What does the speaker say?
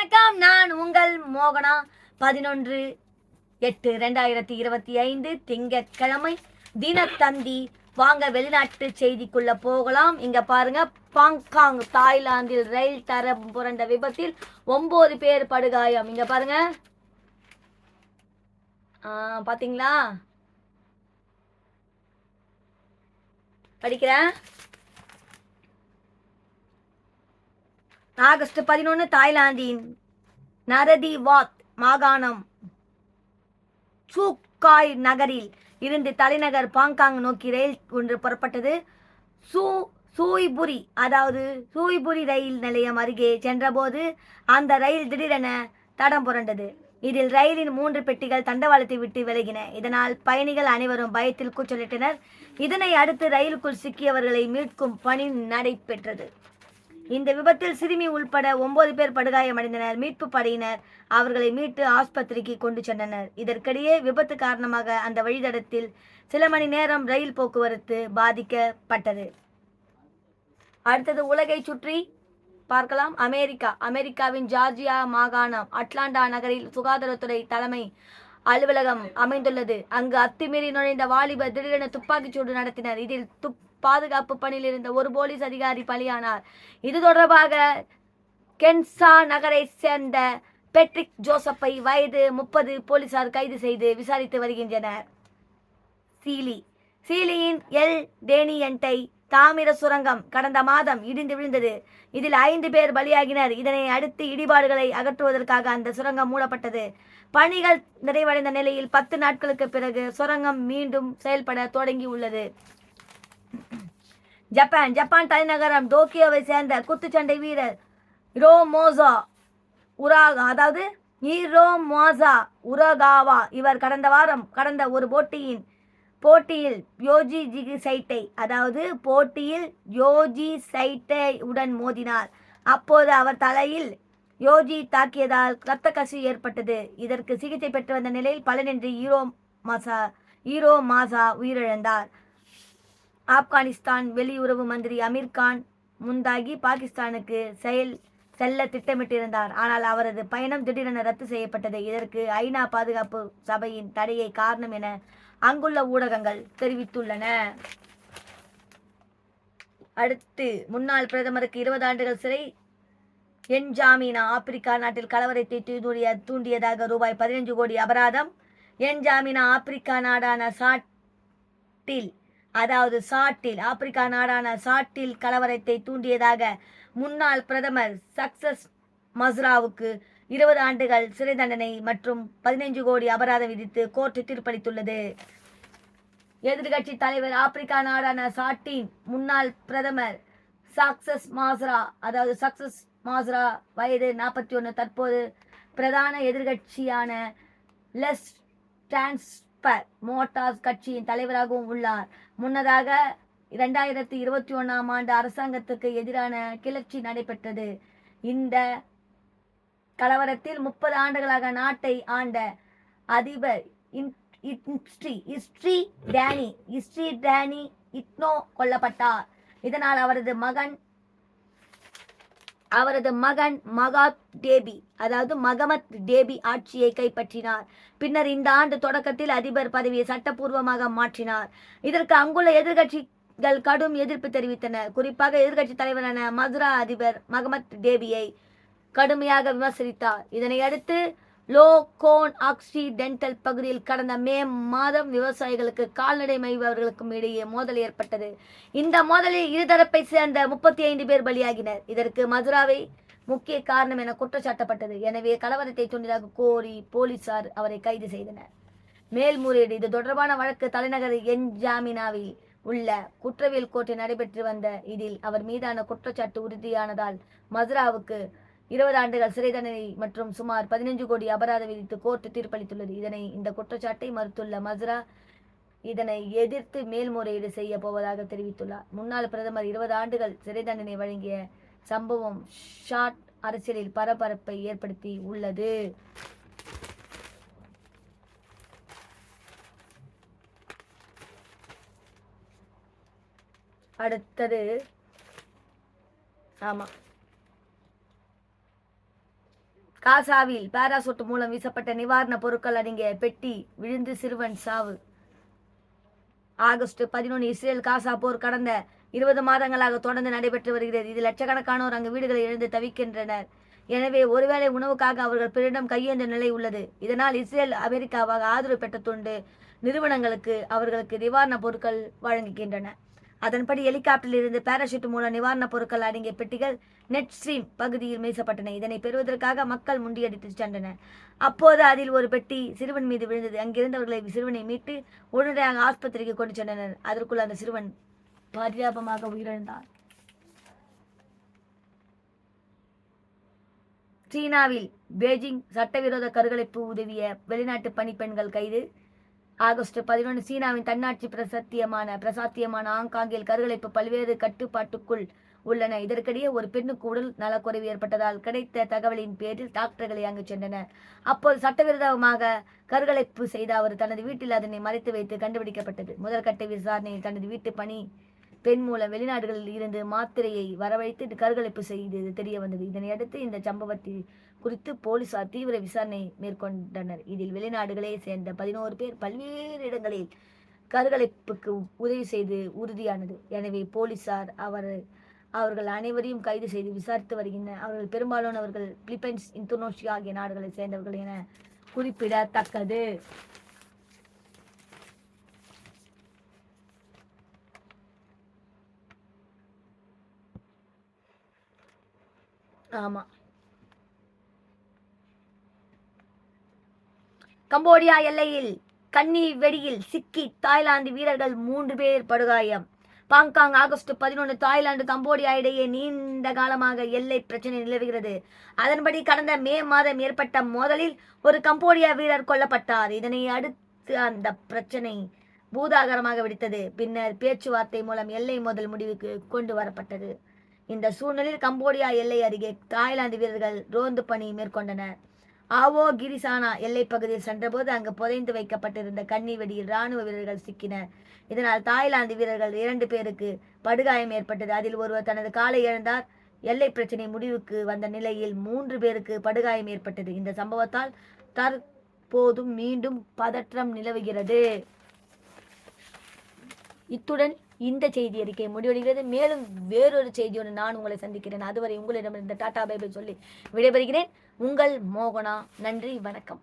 வணக்கம், நான் உங்கள் மோகனா. 11/8/2025 திங்கட்கிழமை தினத்தந்தி. வாங்க வெளிநாட்டு செய்திக்குள்ள போகலாம். இங்க பாருங்க, பாங்காங் தாய்லாந்தில் ரயில் தரம் புரண்ட விபத்தில் 9 பேர் படுகாயம். இங்க பாருங்க, பாத்தீங்களா? படிக்கிறேன். ஆகஸ்ட் 11 தாய்லாந்தின் நரதிவாத் மாகாணம் சூக்காய் நகரில் இருந்து தலைநகர் பாங்காங் நோக்கி ரயில் ஒன்று புறப்பட்டது. சூய்புரி ரயில் நிலையம் அருகே சென்றபோது அந்த ரயில் திடீரென தடம் புரண்டது. இதில் ரயிலின் 3 பெட்டிகள் தண்டவாளத்தை விட்டு விலகின. இதனால் பயணிகள் அனைவரும் பயத்தில் கூச்சலிட்டனர். இதனை அடுத்து ரயிலுக்குள் சிக்கியவர்களை மீட்கும் பணி நடைபெற்றது. இந்த விபத்தில் சிறுமி உள்பட 9 பேர் படுகாயமடைந்தனர். மீட்பு படையினர் அவர்களை மீட்டு ஆஸ்பத்திரிக்கு கொண்டு சென்றனர். இதற்கிடையே விபத்து காரணமாக அந்த வழித்தடத்தில் சில மணி நேரம் ரயில் போக்குவரத்து பாதிக்கப்பட்டது. அடுத்தது உலகை சுற்றி பார்க்கலாம். அமெரிக்காவின் ஜார்ஜியா மாகாணம் அட்லாண்டா நகரில் சுகாதாரத்துறை தலைமை அலுவலகம் அமைந்துள்ளது. அங்கு அத்துமீறி நுழைந்த வாலிபர் திடீரென துப்பாக்கிச்சூடு நடத்தினர். இதில் பாதுகாப்பு பணியில் இருந்த ஒரு போலீஸ் அதிகாரி பலியானார். இது தொடர்பாக கென்சா நகரை சேர்ந்த பெட்ரிக் ஜோசப்பை வயது 30 போலீசார் கைது செய்து விசாரித்து வருகின்றனர். சீலியின் எல் டேனியன்டை தாமிர சுரங்கம் கடந்த மாதம் இடிந்து விழுந்தது. இதில் 5 பேர் பலியாகினர். இதனை அடுத்து இடிபாடுகளை அகற்றுவதற்காக அந்த சுரங்கம் மூடப்பட்டது. பணிகள் நிறைவடைந்த நிலையில் 10 நாட்களுக்கு பிறகு சுரங்கம் மீண்டும் செயல்பட தொடங்கி உள்ளது. ஜப்பான் தலைநகரம் டோக்கியோவை சேர்ந்த குத்துச்சண்டை வீரர் ஹிரோமோசா உரகாவா இவர் கடந்த ஒரு போட்டியில் யோஜி சைட்டை உடன் மோதினார். அப்போது அவர் தலையில் யோஜி தாக்கியதால் இரத்த கசிவு ஏற்பட்டது. இதற்கு சிகிச்சை பெற்று வந்த நிலையில் பலனின்றி ஹீரோ மாசா உயிரிழந்தார். ஆப்கானிஸ்தான் வெளியுறவு மந்திரி அமீர் கான் முந்தாகி பாகிஸ்தானுக்கு செல்ல திட்டமிட்டிருந்தார். ஆனால் அவரது பயணம் திடீரென ரத்து செய்யப்பட்டது. இதற்கு ஐநா பாதுகாப்பு சபையின் தடையை காரணம் என அங்குள்ள ஊடகங்கள் தெரிவித்துள்ளன. அடுத்து, முன்னாள் பிரதமருக்கு 20 ஆண்டுகள் சிறை. என்ஜாமினா ஆப்பிரிக்கா நாட்டில் கலவரத்தை தூண்டியதாக ரூபாய் 15 கோடி அபராதம். என்ஜாமினா ஆப்பிரிக்கா நாடான சாட்டில் கலவரத்தை தூண்டியதாக முன்னாள் பிரதமர் சக்சஸ் மஸ்ராவுக்கு 20 ஆண்டுகள் சிறை தண்டனை மற்றும் 15 கோடி அபராதம் விதித்து கோர்ட் தீர்ப்பளித்துள்ளது. எதிர்கட்சி தலைவர் ஆப்பிரிக்கா நாடான சாட்டின் முன்னாள் பிரதமர் சக்சஸ் மாஸ்ரா வயது 41. தற்போது பிரதான எதிர்கட்சியான லெஸ் டிரான்ஸ்பர் மோட்டார்ஸ் கட்சியின் தலைவராகவும் உள்ளார். முன்னதாக 2021ஆம் ஆண்டு அரசாங்கத்துக்கு எதிரான கிளர்ச்சி நடைபெற்றது. இந்த கலவரத்தில் 30 ஆண்டுகளாக நாட்டை ஆண்ட அதிபர் இஸ்ட்ரி டேனி இட்னோ கொல்லப்பட்டார். இதனால் அவரது மகன் மகமத் டேபி ஆட்சியை கைப்பற்றினார். பின்னர் இந்த ஆண்டு தொடக்கத்தில் அதிபர் பதவியை சட்டப்பூர்வமாக மாற்றினார். இதற்கு அங்குள்ள எதிர்கட்சிகள் கடும் எதிர்ப்பு தெரிவித்தனர். குறிப்பாக எதிர்கட்சி தலைவரான மஸ்ரா அதிபர் மகமத் டேபியை கடுமையாக விமர்சித்தார். இதனையடுத்து லோ கோன் ஆக்சிடென்டல் பகுதியில் கடந்த மே மாதம் விவசாயிகளுக்கு கால்நடை மேய்ப்பவர்களுக்கும் இடையே மோதல் ஏற்பட்டது. இந்த மோதலில் இருதரப்பை சேர்ந்த 35 பேர் பலியாகினர். இதற்கு மதுராவை முக்கிய காரணம் என குற்றச்சாட்டப்பட்டது. எனவே கலவரத்தை தூண்டியதாக கோரி போலீசார் அவரை கைது செய்தனர். மேல்முறையீடு. இது தொடர்பான வழக்கு தலைநகர் என்ஜாமினாவில் உள்ள குற்றவியல் கோர்ட்டில் நடைபெற்று வந்த இதில் அவர் மீதான குற்றச்சாட்டு உறுதியானதால் மதுராவுக்கு 20 ஆண்டுகள் சிறை தண்டனை மற்றும் சுமார் 15 கோடி அபராதம் விதித்து கோர்ட் தீர்ப்பளித்துள்ளது. இந்த குற்றச்சாட்டை மறுத்துள்ள மஸ்ரா இதனை எதிர்த்து மேல்முறையீடு செய்ய போவதாக தெரிவித்துள்ளார். முன்னாள் பிரதமர் 20 ஆண்டுகள் சிறை தண்டனை வழங்கிய சம்பவம் ஷாட் அரசியலில் பரபரப்பை ஏற்படுத்தி உள்ளது. அடுத்தது, காசாவில் பாராசூட் மூலம் வீசப்பட்ட நிவாரண பொருட்கள் அடங்கிய பெட்டி விழுந்து சிறுவன் சாவு. ஆகஸ்ட் 11 இஸ்ரேல் காசா போர் கடந்த 20 மாதங்களாக தொடர்ந்து நடைபெற்று வருகிறது. இது லட்சக்கணக்கானோர் அங்கு வீடுகளை இழந்து தவிக்கின்றனர். எனவே ஒருவேளை உணவுக்காக அவர்கள் பிறரிடம் கையேந்த நிலை உள்ளது. இதனால் இஸ்ரேல் அமெரிக்காவாக ஆதரவு பெற்ற தொண்டு நிறுவனங்களுக்கு அவர்களுக்கு நிவாரணப் பொருட்கள் வழங்குகின்றன. அதன்படி ஹெலிகாப்டரில் இருந்து பாராசூட் மூலம் நிவாரணப் பொருட்கள் அடங்கிய பெட்டிகள் நெட் ஸ்ட்ரீம் பகுதியில் மீசப்பட்டன. இதனை பெறுவதற்காக மக்கள் முண்டியடித்து சென்றனர். அப்போது அதில் ஒரு பெட்டி சிறுவன் மீது விழுந்தது. அங்கிருந்தவர்களை சிறுவனை மீட்டு உடனடியாக ஆஸ்பத்திரிக்கு கொண்டு சென்றனர். அதற்குள் அந்த சிறுவன் பரிதாபமாக உயிரிழந்தார். சீனாவில் பெய்ஜிங் சட்டவிரோத கருக்கலைப்பு உதவிய வெளிநாட்டு பணிப்பெண்கள் கைது. ஆகஸ்ட் 11 சீனாவின் தன்னாட்சி பிரசாத்தியமான ஹாங்காங்கில் கருக்கலைப்பு பல்வேறு கட்டுப்பாட்டுக்குள் உள்ளன. இதற்கிடையே ஒரு பெண்ணுக்கு உடல் நலக்குறைவு ஏற்பட்டதால் கிடைத்த தகவலின் பேரில் டாக்டர்களை அங்கு சென்றனர். அப்போது சட்டவிரோதமாக கருக்கலைப்பு செய்த அவர் தனது வீட்டில் அதனை மறைத்து வைத்து கண்டுபிடிக்கப்பட்டது. முதற்கட்ட விசாரணையில் தனது வீட்டு பணி பெண் மூலம் வெளிநாடுகளில் இருந்து மாத்திரையை வரவழைத்து கருக்கலைப்பு செய்தது தெரிய வந்தது. இதனையடுத்து இந்த சம்பவத்தை குறித்து போலீசார் தீவிர விசாரணை மேற்கொண்டனர். இதில் வெளிநாடுகளை சேர்ந்த 11 பேர் பல்வேறு இடங்களில் கருக்கலைப்புக்கு உதவி செய்து உறுதியானது. எனவே போலீசார் அவர்கள் அனைவரையும் கைது செய்து விசாரித்து வருகின்றனர். அவர்கள் பெரும்பாலானவர்கள் பிலிப்பைன்ஸ், இந்தோனேஷியா ஆகிய நாடுகளை சேர்ந்தவர்கள் என குறிப்பிடத்தக்கது. ஆமா, கம்போடியா எல்லையில் கன்னி வெடியில் சிக்கி தாய்லாந்து வீரர்கள் 3 பேர் படுகாயம். பாங்காங் ஆகஸ்ட் 11 தாய்லாந்து கம்போடியா இடையே நீண்ட காலமாக எல்லை பிரச்சனை நிலவுகிறது. அதன்படி கடந்த மே மாதம் ஏற்பட்ட மோதலில் ஒரு கம்போடியா வீரர் கொல்லப்பட்டார். இதனை அடுத்து அந்த பிரச்சனை பூதாகரமாக வெடித்தது. பின்னர் பேச்சுவார்த்தை மூலம் எல்லை மோதல் முடிவுக்கு கொண்டு வரப்பட்டது. இந்த சூழ்நிலையில் கம்போடியா எல்லை அருகே தாய்லாந்து வீரர்கள் ரோந்து பணி மேற்கொண்டனர். ஆவோ கிரிசானா எல்லை பகுதியில் சென்றபோது அங்கு புதைந்து வைக்கப்பட்டிருந்த கன்னி வெடியில் ராணுவ வீரர்கள் சிக்கினர். இதனால் தாய்லாந்து வீரர்கள் 2 பேருக்கு படுகாயம் ஏற்பட்டது. அதில் ஒருவர் தனது காலை இழந்தார். எல்லை பிரச்சனை முடிவுக்கு வந்த நிலையில் 3 பேருக்கு படுகாயம் ஏற்பட்டது. இந்த சம்பவத்தால் தற்போதும் மீண்டும் பதற்றம் நிலவுகிறது. இத்துடன் இந்த செய்தி அறிக்கை முடிவடைகிறது. மேலும் வேறொரு செய்தியோடு நான் உங்களை சந்திக்கிறேன். அதுவரை உங்களிடமிருந்து டாடா பை பை சொல்லி விடைபெறுகிறேன். உங்கள் மோகனா. நன்றி, வணக்கம்.